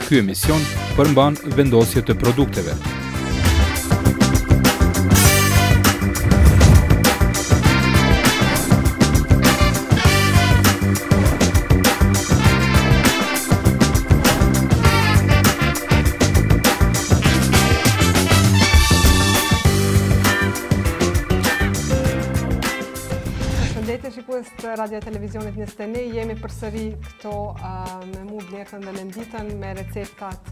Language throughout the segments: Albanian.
ky emision përmban vendosje të produkteve. Shikues të Radio Televizionit 21, jemi përsëri këto me mu Blertën dhe Lenditën me receptat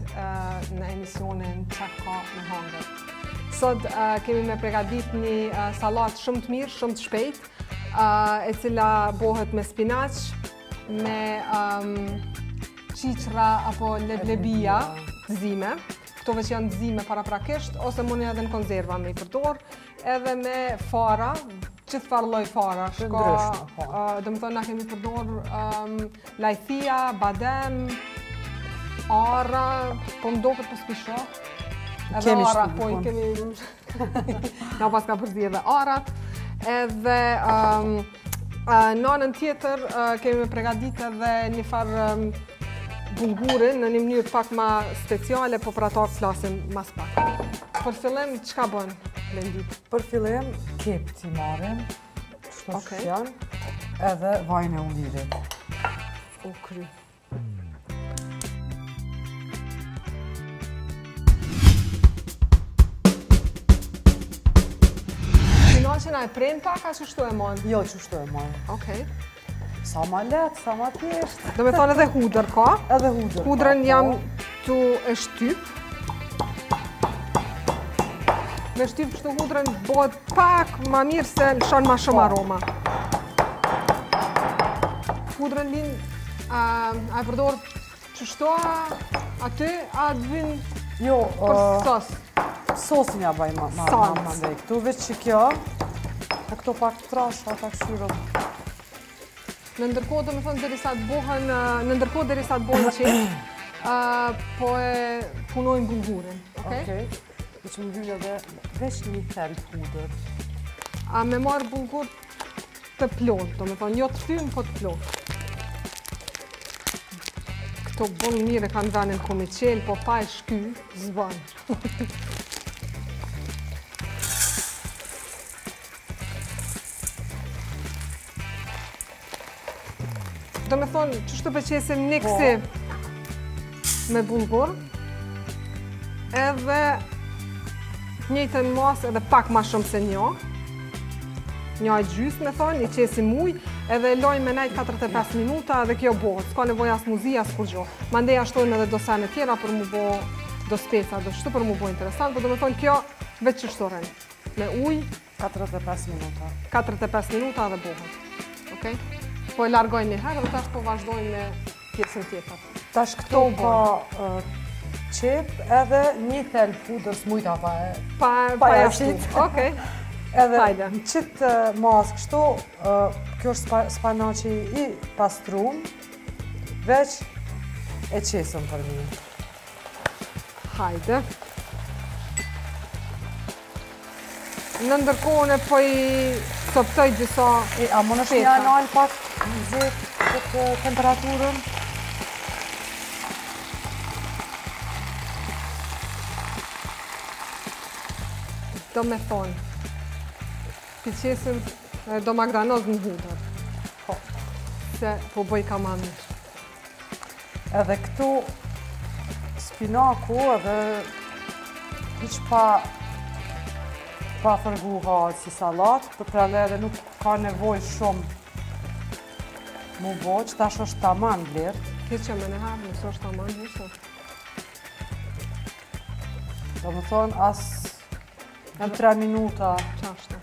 në emisionin Qa ka në hangër. Sot kemi me pregadit një salat shumë të mirë, shumë të shpejt, e cila bohet me spinaq, me qiqra apo leblebia të zime. Këtove që janë të zime paraprakisht, ose mundi edhe në konzerva me i përdor, edhe me fara, qëtë farë lloj fara, dhe më thonë na kemi përdor lajthia, badem, ara, po më doket për s'pisho. Edhe ara, po i kemi... Na pas ka përzi edhe arat. Edhe në anën tjetër kemi me pregadit edhe një farë bulgurin në një mënyrë pak ma speciale, po për ato të flasim mas pak. Për fillim, çka bën? Për fillim, kep t'i marrim, kështu që janë, edhe vajin e ullirit. U kry. Spinaqin a e prem pak, a qështu e mon? Jo, qështu e mon. Okej. Sa ma letë, sa ma thjesht. Do me thonë edhe hudër ka? Edhe hudër ka. Hudrën jam tu e shtyp. Me shtyp kështu hudrën bëhet pak ma mirë se lëshon ma shumë aroma. Hudrën linë, a e përdor qështu aty, a të vinë për sos? Sosin ja baj ma ndej. Këtu veç që kjo, e këto pak trasha, pak shyrëm. Në ndërkohë do me thonë derisa të bohen, në ndërkohë derisa të bohen qep, po e punojnë bulgurin, okej? Dhe që më vyllë edhe veç një thelp hudër. A me marë bulgur të plot, do me thonë, jo të fymë, po të plot. Këto bon mire kanë venin komicel, po pa e shky, zbanë. Do me thonë, qështu përqesim një kësi me bulgur, edhe njëjtën mas edhe pak ma shumë se një e gjysë me thonë, i qesim uj, edhe lojnë me najtë 45 minuta edhe kjo bohët, s'ka nevoj as muzi, as kur gjo. Mandej ashtojnë edhe do sene tjera për mu bo do speca, do shtu për mu bo interesant, po do me thonë kjo veç qështoren, me uj 45 minuta. 45 minuta edhe bohët, okej? Po e largojnë një herë dhe tash po vazhdojnë me pjesën tjetër. Tash këto ka qep edhe një thelp hudër s'mujta pa jashtit. Okej. Edhe në qitë mas kështu, kjo është spanaci i pastrum, veç e qesëm për një. Hajde. Në ndërkohën e po i soptoj disa a më nështë një anal pak në këtë temperaturën? Do me thonë, pëqesim do magdanoz në hudër. Se po bëj ka ma mirë. Edhe këtu spinaku edhe hiq pa fërgu hajtë si salat, për prandaj edhe nuk ka nevoj shumë mu bo, që tash është taman Blertë. Këtë që me nëherë, nësë është taman, nësë. Do më thonë, as 2-3 minuta. Qashtë.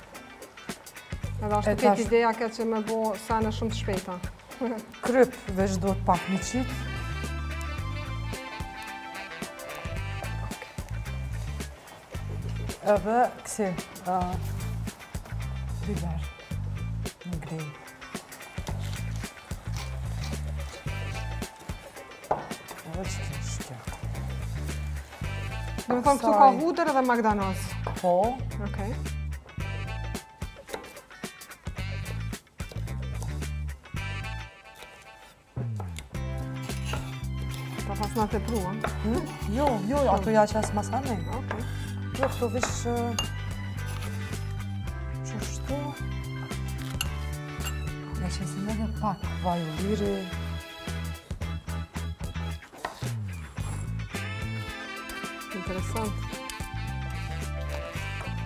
Edhe është këtë ideja këtë që me bo sene shumë të shpejta. Kryp, veç do të pak një qitë. Edhe kësi, biber, në grej. Edhe që kjo shkjert. Do me thonë këtu ka hudër edhe magdanoz. Po. Okej. Ta pas nga të pruan? Jo, ato ja që asë masane. Okej. Jo, këto vish... Qështu... Ja qesim edhe pak vaj ulliri. Interesant.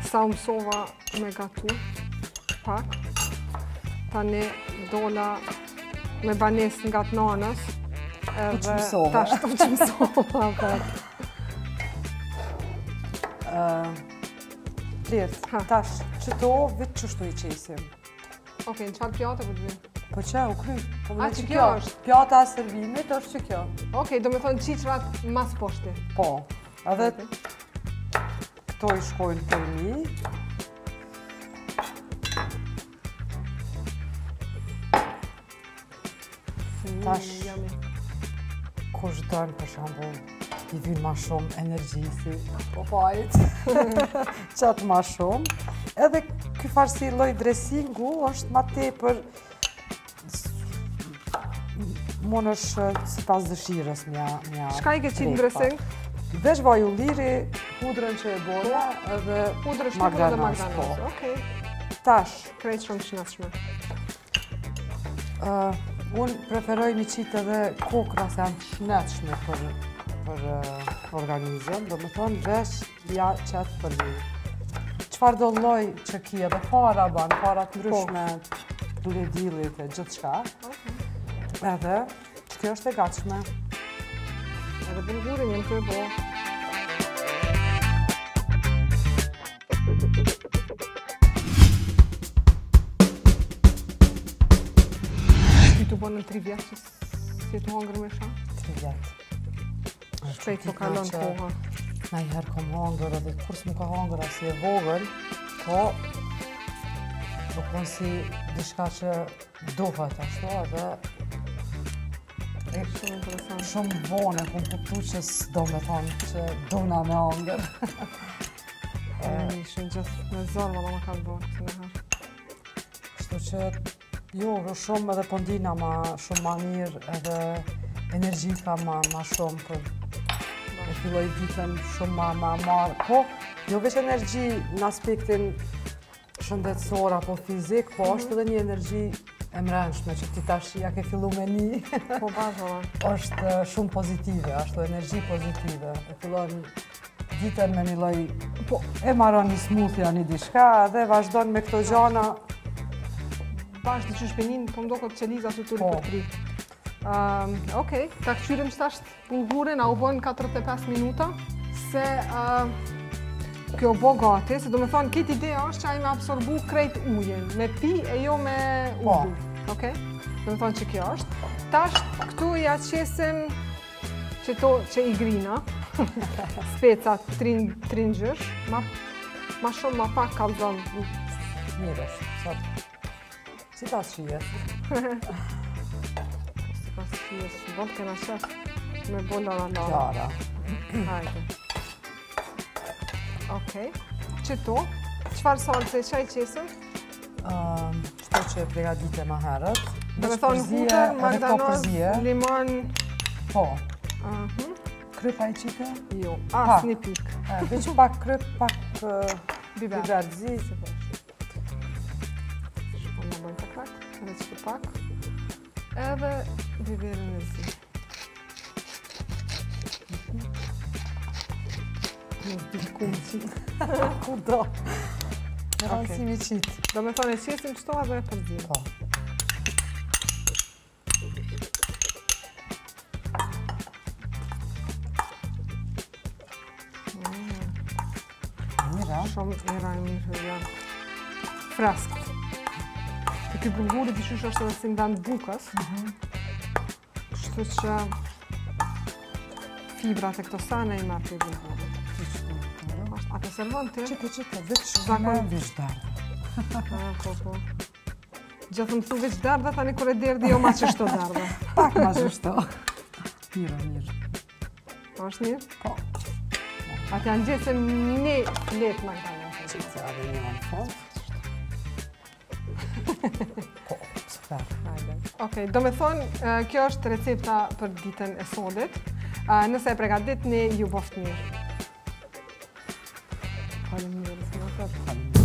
Sa mësova me gatu, pak. Tani dola me banes nga të nanës. që mësova. Tash të që mësova. Flirt, tash, qëto vitë qështu i qesim. Okej, në qëfar pjata për të vinë? Po që, u kry. A, që kjo është? Pjata e servimit është që kjo. Okej, do me thonë qiqrat mas poshti. Po, edhe këto i shkojnë për mi. Tash, kush dënë për shambull, i vynë ma shumë energji si popajt, qatë ma shumë. Edhe ky farsi lloj dressingu është ma tepër mon është si pas dëshirës mja Shka i ke qitë në dressing? Vesh vaj ulliri, pudrën që e bona edhe Pudrë shtukur dhe magdanash, po. magdanash. Okej. Tash, Krejt shumë shnatshme. unë preferoj mi qitë edhe kokra se janë shnetshme për organizëm, do me thonë vesh ja qëtë për një. Qfar do lloj që ki edhe para banë, parat ndryshme, ledilit e gjithë shka. Edhe, kjo është e gatshme. Edhe bulgurin jem të e bo. Ty të bo në 3 vjetë që si të hongër me sha? 3 vjetë. Shpejt po kalon koha. Na i herë kom hongër edhe kurs mu ka hongër asi e vogël, po do konë si dishka që duhet ashtu edhe Shumë interesant. shumë vone kom kuptu që s'do me thonë që dona me hongër. Ishën gjithë me zorë, ma ka bërë këtë në herë. Kështu që jo, shumë edhe pondina ma shumë ma mirë edhe energjika ma shumë për e filloj ditën shumë ma marë. Po, jo veç energji në aspektin shëndetësor apo fizik, po është edhe një energji e mrenshme që ti tash ja ke fillu me një. Po bazova. është shumë pozitive, ashtu energji pozitive. E fillon ditën me një lloj, po e marron një smoothie një diçka dhe vazhdon me këto gjana. Bashkë që shpenin, po mdo këtë qeliza të turi për 3. Okej, ta këqyrim qëtash bulgurin, a u bojnë 45 minuta, se kjo bo gati, se do me thonë, këtë ideja është që a i me absorbu krejt ujen, me pi e jo me ullu. Okej? Do me thonë që kjo është. Tash, këtu ja qesim që i grina, specat tringjësh, ma shumë ma pak kalzon. Mirë është, sot. Si ta shijes? Si pas shijes, bëndë kena qef me bolla randa. Kjara. Hajde. Okej. Qëto, qëfar salce që i qesim? Qëto që e pregadite ma herët. Do me thonë hudër, magdanoz, limon... Po. Krypa i qite? Jo, as një pik. Veç pak kryp, pak biber zi. Shpon në bëjnë të krak, edhe që pak. Edhe biberin e zi. Nuk ditë ku më qitë. Ku do? Në rëndësimi qitë. Do me thonë e qesim qëto edhe e përzim. Po. Shumë era e mirë janë freskët. Këti bulgurit i shush është edhe si ndan bukës. Kështu që fibrat e këto sane i marrë të i bulgurit. A të servon të? Qite, veç me vishdardë. Po. Gjatë më thu vishdardë, tani kër e derdi jo ma qështo dardë. Pak ma qështo. Mirë. është mirë? Po. Atë janë gjithë se një letë ma ka në. Qitë edhe një në fond. Po, super. Okej, do me thonë, kjo është recepta për ditën e solit. Nëse e pregaditni, ju boft mirë. Faleminderit.